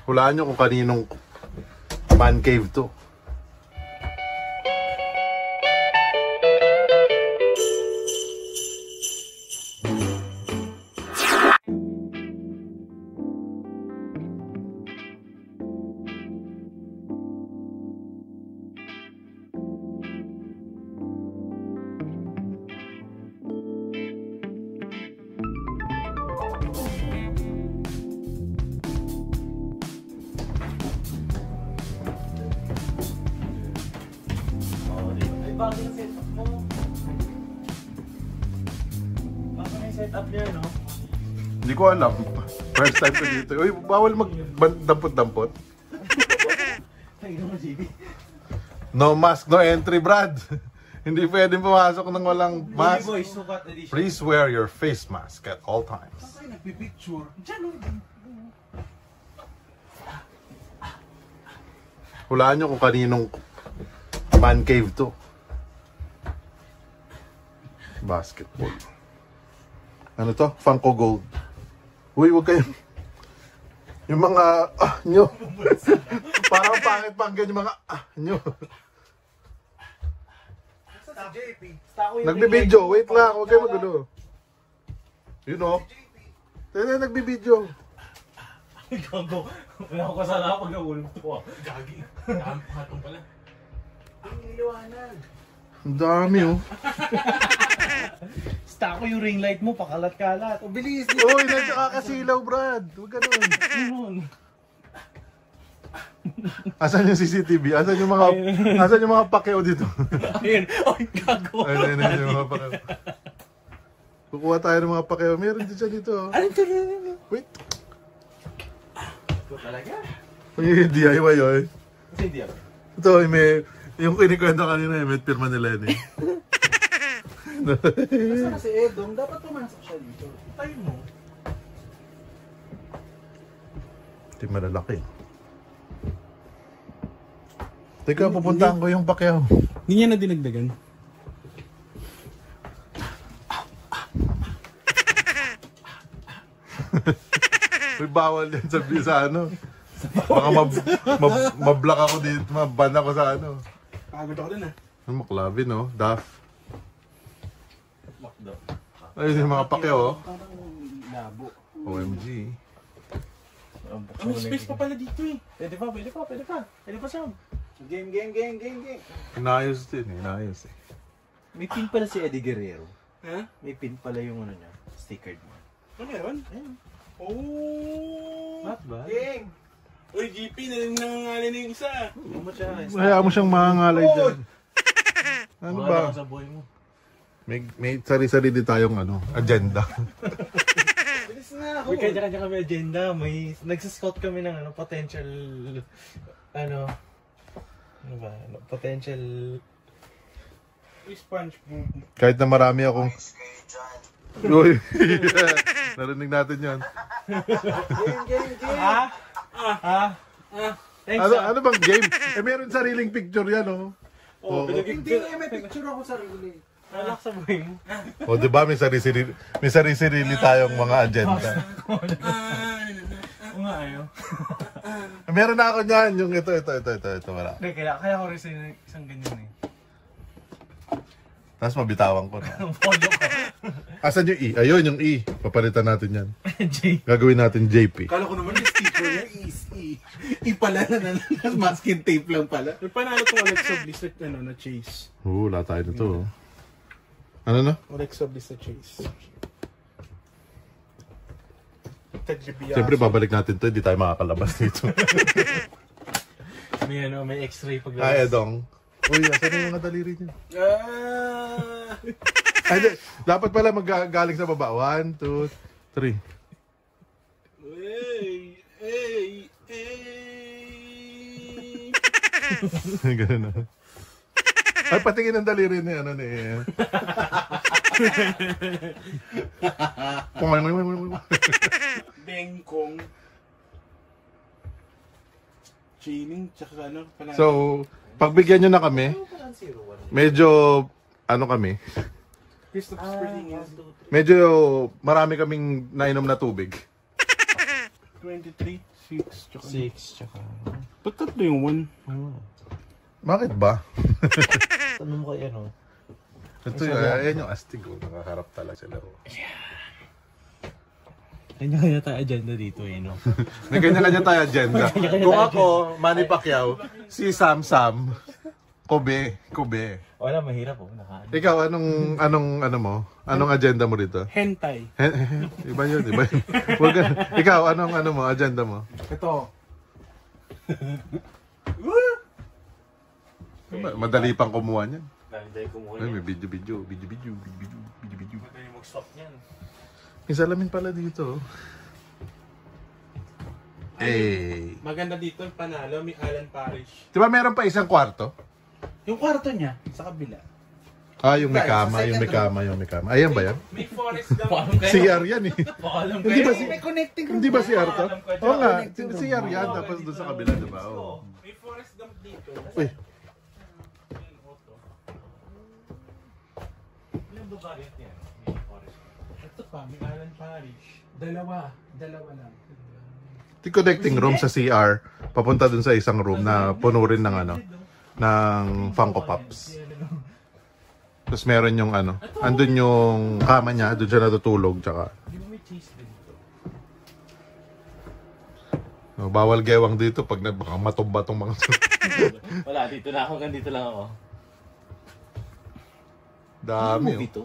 Hulaan nyo kung kaninong man cave to. Bago yung setup mo. Bago na yung setup niya, no? Hindi ko alam. First time ko dito. Uy, bawal magdampot-dampot. No mask, no entry, Brad. Hindi pwedeng pumasok ng walang mask. Please wear your face mask at all times. Saan kayo nagpipicture? Diyan, no? Hulaan nyo kung kaninong man cave to. Basketball. Ano to? Funko Gold. Uy, huwag kayo. Yung mga nyo. Parang pangit pang ganyan yung mga nyo. Nagbibideo. Wait lang. Huwag kayo magulo. You know? Nagbibideo. Gago. Wala ko kasalanan pag naulog to. Gagi. Hatong pala. Ang iliwanag. Ang dami, oh. Stako yung ring light mo, pakalat-kalat. O, bilis! Uy, nakakasilaw, Brad. Huwag ganun. Asan yung CCTV? Asan yung mga pakeo dito? Ayun. Ay, gago. Ayun yung mga pakeo. Kukuha tayo ng mga pakeo. Meron din siya dito, oh. Ano ito? Wait. Ito talaga? Yung DIY, oh. Kasi hindi ako. Ito, may... Yung kinikwento kanina, may pirma ni Lenny. Basta kasi Edong, dapat pumasok siya dito. Tayo mo. Ito yung malalaki. Teka, pupuntahan ko yung pakyaw. Hindi niya na dinagdagan. May bawal yan sa ano. Baka mablock ako dito, maban ako sa ano. Pagod ako dun ah. Ang maklabi, no? Daff. Ayun yung mga pakyaw, oh. Parang labo. OMG. May space pa pala dito eh. Pwede pa, Sam. Game. Inayos din, inayos eh. May pin pala si Eddie Guerrero. Ha? May pin pala yung ano niya, stickered mo. Ano yun? Ayun. Oh! Not bad. Game! Uy, GP, nangangalan na yung isa. Hindi mo siya. Hayaan mo siyang mangangalay dyan. Ano ba? Sa buhay mo. May sarili-sarili tayong ano, agenda. Bilis na ako. May kanya-kanya kami agenda. May nagsascout kami ng ano, potential ano ba? Potential Sponge boom. Kahit na marami akong... Uy! Narinig natin yan. Thanks, Ano bang game? Meron sariling picture yan, oh. Hindi, may picture ako sarili. Alak sa buhay mo. O, di ba? May sarili tayong mga agenda. Oo nga, ayaw. Meron na ako niyan. Yung ito, wala. Hindi, kaya ko rin sa isang ganyan eh. Tapos mabitawan ko na. Follow ko. Asan yung E? Ayun, yung E. Papalitan natin yan. J. Gagawin natin JP. Kala ko naman yung sticker niya is E. E pala na masking tape lang pala. Yung panalo ko Alexa Bliss na Chase. Wala tayo na to. Ano na? Alexa Bliss na Chase. Siyempre, babalik natin to. Hindi tayo makakalabas dito. May x-ray pag Ay, Edong. Uy, asan na yung mga daliri niya? Ay, dapat pala galing sa baba. 1, 2, 3. Ganun na. Ay, patingin ang daliri niya. Ano ni... Bengkong. Chaining, tsaka ano. So, pagbigyan nyo na kami, medyo, ano kami, medyo marami kaming nainom na tubig. 23. 6, tsaka... 6, tsaka... Ba't tatlo yung 1? Bakit ba? Tanong mo kay ano? Ito yan yung astig. Nakaharap talaga sila. Kanya-kanya tayo agenda dito no? May kanya-kanya tayo agenda. Kung ako, Manny Pacquiao, si Sam, Kobe. Wala, mahirap nakaan. Ikaw, ano mo? Anong agenda mo dito? Hentai. Iba yun. Ikaw, anong agenda mo? Ito. Madali pang kumuha niyan. Dahil kumuha Ay, niya. may video. Madali mag-stop niyan. May salamin pala dito. Eh. Maganda dito yung panalo, may Alan Parish. Di ba meron pa isang kwarto? Yung kwarto niya, sa kabila. Yung may kama. Ayan ba yan? May forest Paalam kayo. CR yan eh. Paalam Hindi ba May connecting room. Hindi ba CR to? Alam ko dyan. Oo nga, CR yan. Tapos doon sa kabila, di ba? Oo. May forest gump dito. Uy, Ilang variant yan? May forest. Ito pa, may Alan Parish. Dalawa lang. the connecting room sa CR, papunta dun sa isang room na puno rin ng ng Funko Pops. Tapos meron yung andun yung kama niya, doon siya natutulog, tsaka Di ba may cheese din ito? bawal gewang dito pag baka matumba tong mga Wala, dito na ako, ganito lang ako. dami. Movie to?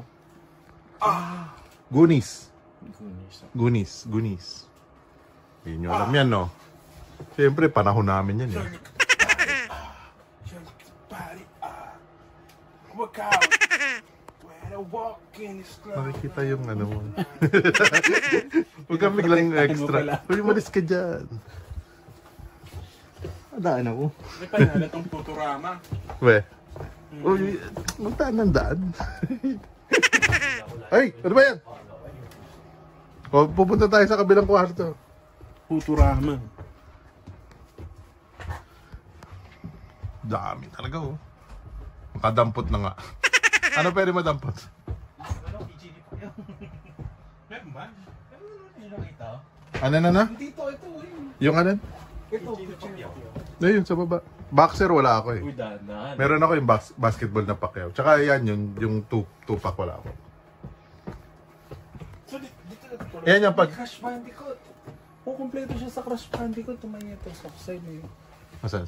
Goonies. Hindi nyo alam yan, no? Siyempre, panahon namin yan, eh. Nakikita yung mo. Huwag kang biglang extra. Uy, malis ka dyan. Daan ako. May panalo tong Futurama. We. Uy, magtaan ng daan. Ay, ano ba yan? O, pupunta tayo sa kabilang kwarto. Futurama. Dami talaga, oh. Makadampot na nga. Ano pwede madampot? Ano, PGD pa yun? Meron ba? Ano nakita? Ano na? Dito, ito. Yung ano? Ito. Ayun, sa baba. Boxer wala ako, eh. Uy, daan. Meron ako yung basketball na Pacquiao. Tsaka yan, yung Tupac wala ako. So, dito na ito. Yan yung pag... Crash Bandicoot. Kompleto siya sa Crash Bandicoot. Tumaya ito sa side na yun. Saan?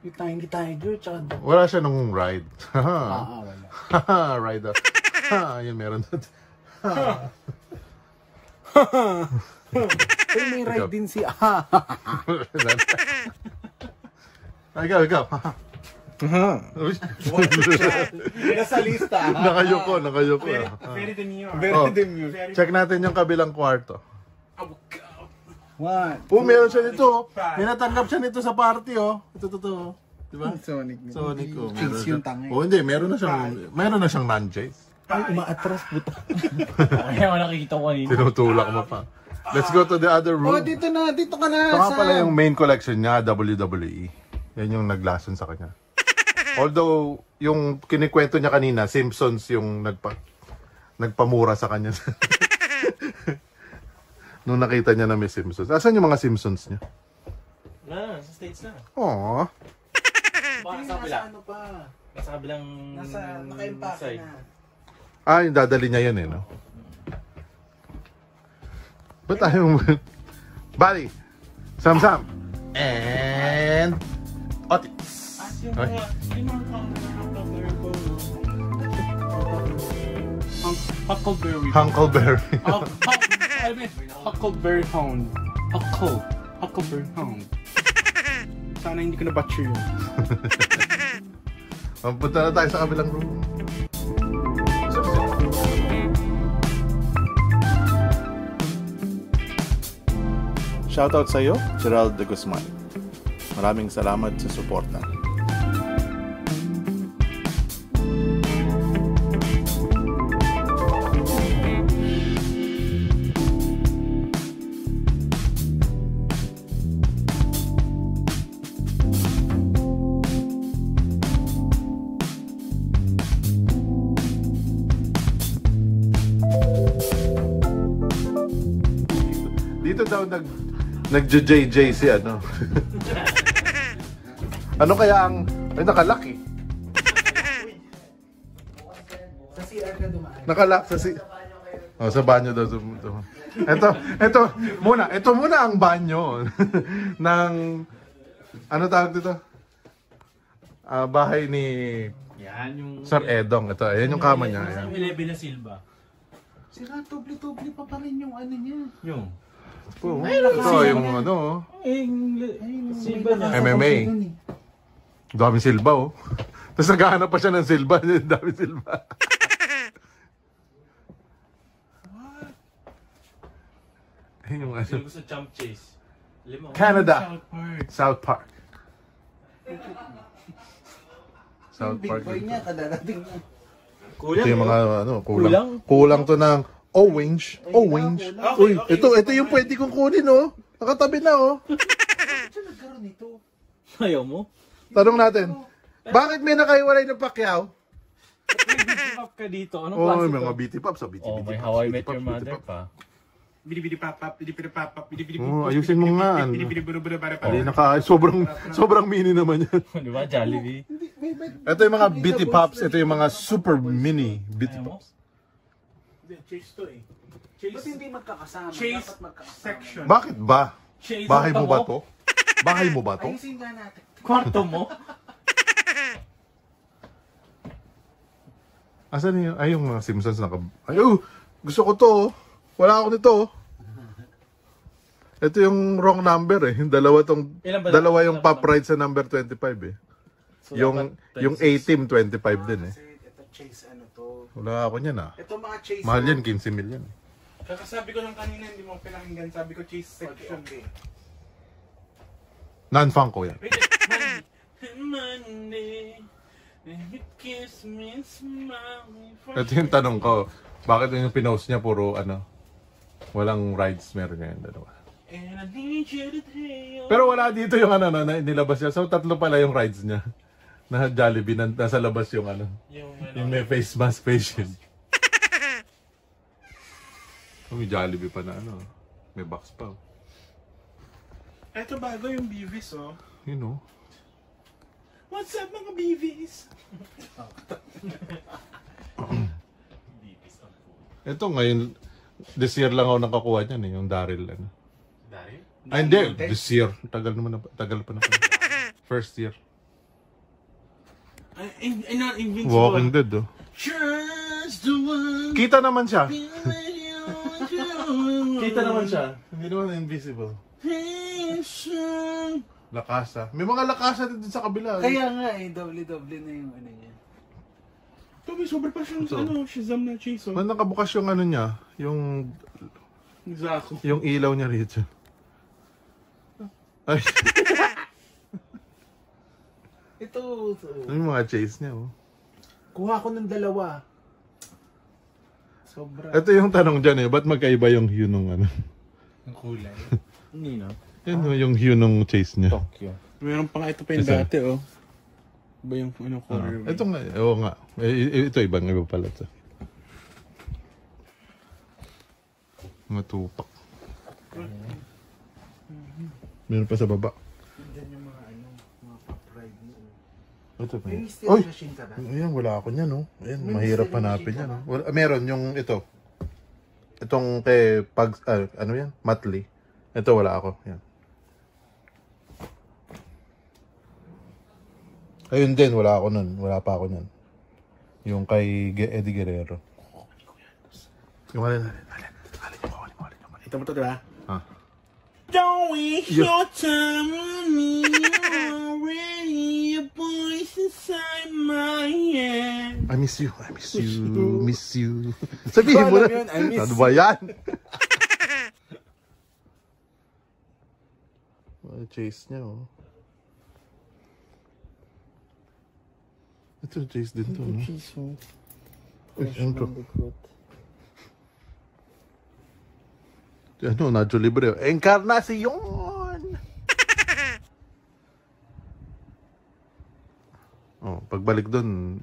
Yung Tiny Tiger, tsaka... Wala siya nung ride. wala. Ride up. Yun meron doon. Pero may ride din si... Ikaw. Uy. Nasa lista. Nakayoko. Very demure. Oh, check natin yung kabilang kwarto. One. Meron siya nito. May natanggap siya nito sa party, oh. Ito. Diba? Sonic. Sonic, oh. Chase yung tanga. Hindi. Meron na siyang non-chase. Ay, umaatras buta. Kaya wala nakikita ko kanina. Tinutulak mo pa. Let's go to the other room. Oh, dito ka na. Ito nga pala yung main collection niya, WWE. Yan yung naglason sa kanya. Although, yung kinikwento niya kanina, Simpsons yung nagpamura sa kanya. Nung nakita niya na may Simpsons. Asan yung mga Simpsons niya? Sa States na. Aww. Sa kabila. Ano pa? Nasa kabilang Naka-impake side. na. Yung dadali niya yun, eh, no? Ba't tayo Bali, Sam, and Otis. Yung Ay. Huckleberry. Huckleberry. Huckleberry Hound. Huckleberry Hound. Sana hindi ko na-butcher yun. Punta na tayo sa kabilang room. Shoutout sa iyo, Gerald de Guzman. Maraming salamat sa suporta. Nagjo-JJ si ano. Ano kaya ang... Ay, nakalaki. Sa CR ka dumaan. Nakalak sa si... Oh, sa banyo daw. Ito muna ang banyo ng... Ano tawag dito? Bahay ni Yan yung... Sir Edong. Ito, ayan yung kama niya. Ayan. 11 na Silva. Sira, doble-doble pa rin yung ano niya. Yung... Ito, yung ano, Silva na. MMA. Daming silba, oh. Tapos naghahanap pa siya ng silba. Daming silba. Yung ano, Sino gusto Champ Chase? Canada. South Park. South Big Park. boy niya, kadarating niya. Ito yung mga ano, kulang to ng orange. Orange. Uy, ito yung pwede kong kunin, oh. Nakatabi na, oh. Saan siya nagkaroon nito? Ayaw mo? Tanong natin, bakit may nakaiwalay ng Pacquiao? May up ka dito. Anong Oh, klase mga to? BT Pops. Oh, may How I Met Your Mother pa. Bidi-bidi-pap-pap, bidi-bidi-pap-pap, bidi-bidi-bidi. Oh, ayusin mo nga. Bidi-bidi-bidi-bidi-bidi-bidi. Hindi sobrang mini naman yan. Di ba? Jollibee. Ito yung mga BT Pops, ito yung mga super mini BT Ayaw mo? Pops. Hindi, Chase to eh. Ba't hindi magkakasama? Chase Dapat magkakasama. section. Bakit ba? Chase Bahay mo ang ba tamo. to? Bahay mo ba to? Ayusin nga natin. Kwarto mo? Asan yung, ay yung mga Simpsons ay, gusto ko to, oh. Wala ako nito, oh. Ito yung wrong number eh. Ilan ba Dalawa dapat? yung pop ride sa number 25 eh. So, Yung dapat 18, 25 din eh. Kasi ito Chase ano to. Wala ako niyan ah. Ito mga Chase. Mahal yan, 15 million. Kakasabi ko lang kanina, hindi mo pinakinggan. Sabi ko Chase section. Okay. Non-funko yan. Monday, you kiss me, smile for Ito yung tanong ko. Bakit yung pinost niya puro ano? Walang rides meron niya yung dalawa. and I need you to tell. Pero wala dito yung ano na nilabas niya. So tatlo pala yung rides niya. Na Jollibee, nasa labas yung ano. Yung may face mask patient. Oh, may Jollibee pa na ano. May box pa. Oh. Ito bago yung Beavis oh. You know. What's up mga Beavis? Ito ngayon, this year lang ako nakakuha niyan eh, yung Daryl ano. Daryl? Ay hindi, this year. Tagal pa na. First year. Not Invincible. Walking Dead oh. Just the one. Kita naman siya. Kita naman siya. Hindi naman invisible. Lakasa. May mga lakasa din sa kabila. Kaya nga eh, doble-doble na yung ano niya. Ito may sobrang pa siyang Ito. ano, Shazam na Chase oh. Man nakabukas yung ano niya, yung Exactly. yung ilaw niya rito. Ay, Ito. ano yung mga chase niya oh. Kuha ko ng dalawa. Sobra. Ito yung tanong dyan eh, ba't magkaiba yung hue nung ano? Ang kulay. Hindi na. Yan oh, yung hue nung chase niya. Tokyo. Meron pa nga ito pa yung Isa. dati oh. Ba yung ano color? Ito nga, oo nga. Ito iba pala ito. Mga tupak. Meron pa sa baba. Diyan yung mga ano, mga pop-ride mo. Ito pa. May steel Oy! machine ka ba? Ayan, wala ako niyan oh. Ayan, May mahirap mystery hanapin machine yan ka oh. Wala, meron yung ito. Itong kay Pag, ano yan? Matli. Ito wala ako. Yan. Ayun din, wala ako nun. Wala pa ako nun. Yung kay Eddie Guerrero. Yung alin. Ito mo to diba? Ha? Don't waste your time on me. Already a voice inside my head. I miss you. I miss you. Miss you. Sabihin mo na. Alam yun, I miss Ano ba yan? Chase niya oh. Ito chase din to, no? Uy, ano to? Ano, Nacho Libre. Encarnacion! Oh, pagbalik doon,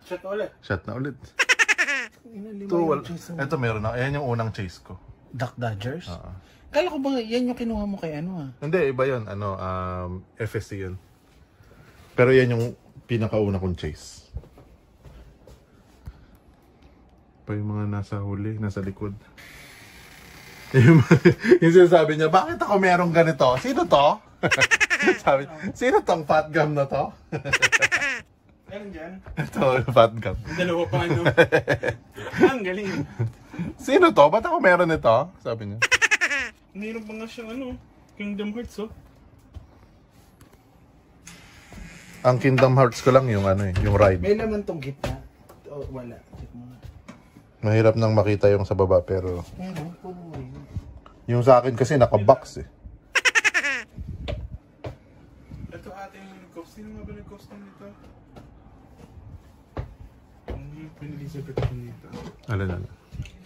Shot ulit. shot na ulit. Ito, Ito, meron na. Ayan yung unang chase ko. Duck Dodgers? Oo. Kala ko ba yan yung kinuha mo kay ano Hindi, iba yun. FSC yun. Pero yan yung pinakauna kong chase. Pa yung mga nasa huli, nasa likod. yung sinasabi niya, bakit ako merong ganito? Sino to? Sabi, sino tong fat gum na to? Meron dyan? Ito, fat gum. Dalawa pa ano. Ang galing. Sino to? Ba't ako meron ito? Sabi niya. Mayroon pa nga siyang Kingdom Hearts Ang Kingdom Hearts ko lang yung yung ride. May naman tong gitna. Wala. Mahirap nang makita yung sa baba pero Meron, puno mo yun. yung sa akin kasi naka-box eh. Ito ating nag-cost. Sino nga ba nag-costume nito? Yung Elizabeth ko nito. Alala.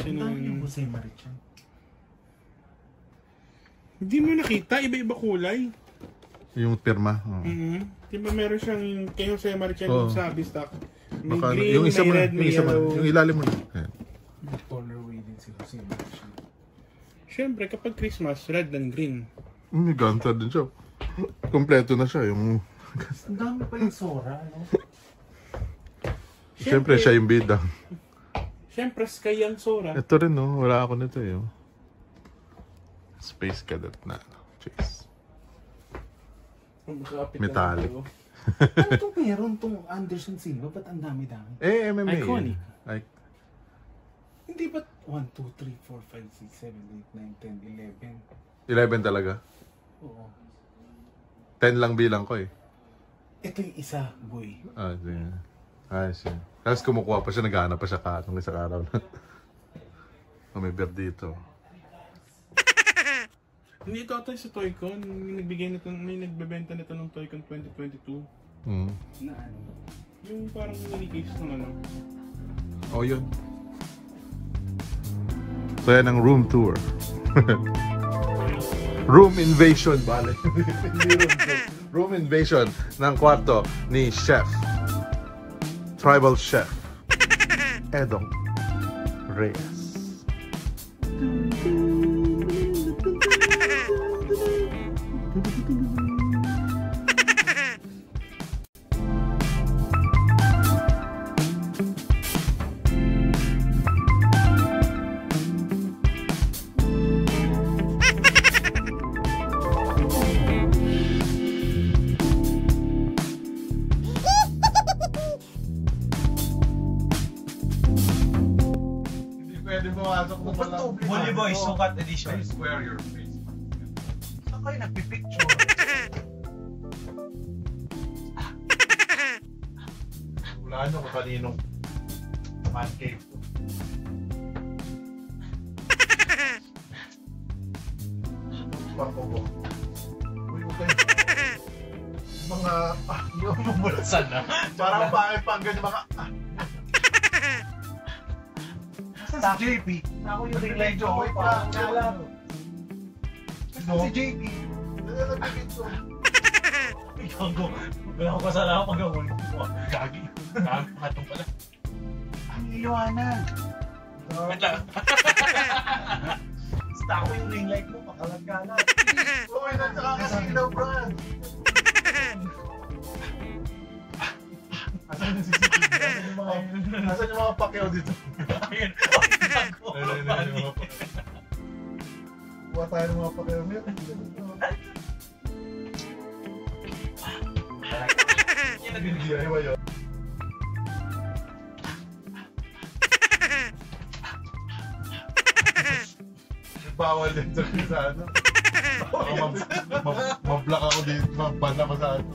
Sino yung Jose Marichan? Hindi mo nakita, iba-iba kulay. Yung pirma. Di ba meron siyang kay Jose Marichan yung sabi stock. May Baka, green, yung isa may mo, red, may yellow. yung ilalim mo na. Ayan. Colorway din si Jose Marichan. Siyempre, kapag Christmas, red and green. May ganta din siya. Kompleto na siya. Yung... Ang dami pa yung Sora, ano? Siyempre, siya yung bida. Siyempre, Sky ang Sora. Ito rin, no? Wala ako nito, eh. Space Cadet na. Chase. Metallic. Ano itong meron itong Anderson Silva? Ba't ang dami-dami? MMA. Iconic. Hindi ba 1, 2, 3, 4, 5, 6, 7, 8, 9, 10, 11? 11 talaga. Oo. 10 lang bilang ko eh. Ito yung isa, boy. Sige. Sige. Tapos kumukuha pa siya, naghahanap pa siya nung isang araw na. May beer dito. Hindi ito ata sa Toycon. May nagbebenta nito ng Toycon 2022. Na ano? Yung parang mini-case ng ano. Oh, yun. So yan ang room tour. Room invasion, bale. Room invasion ng kwarto ni Chef. Tribal Chef. Edong Reyes. Bully Boy, sukat edition. Square your face. Saan kayo nagpipicture? Wala nyo kung kaninong man cave. Pangko. Uy, okay. Mga, yung Bumulasan na. parang bakit pang ganyan mga, Sa JP. Ako yung ring light ko. Wait lang. Si JP. Gago. Wala ko kasalanan pag gawin ko. Gagi. Hatong pala. Ang iliwanag. Wait lang. Basta ako yung ring light mo. Pakalag-kalag. uy, nakakasilaw, Brad. Asan yung CCTV? Nasaan yung mga pakyaw dito? Ayun. Ayun. Kuha tayo ng mga pakyaw. Yan na binigyan. DIY yun. Bawal din sa ano. Baka mablock ako dito, mabban ako sa ano.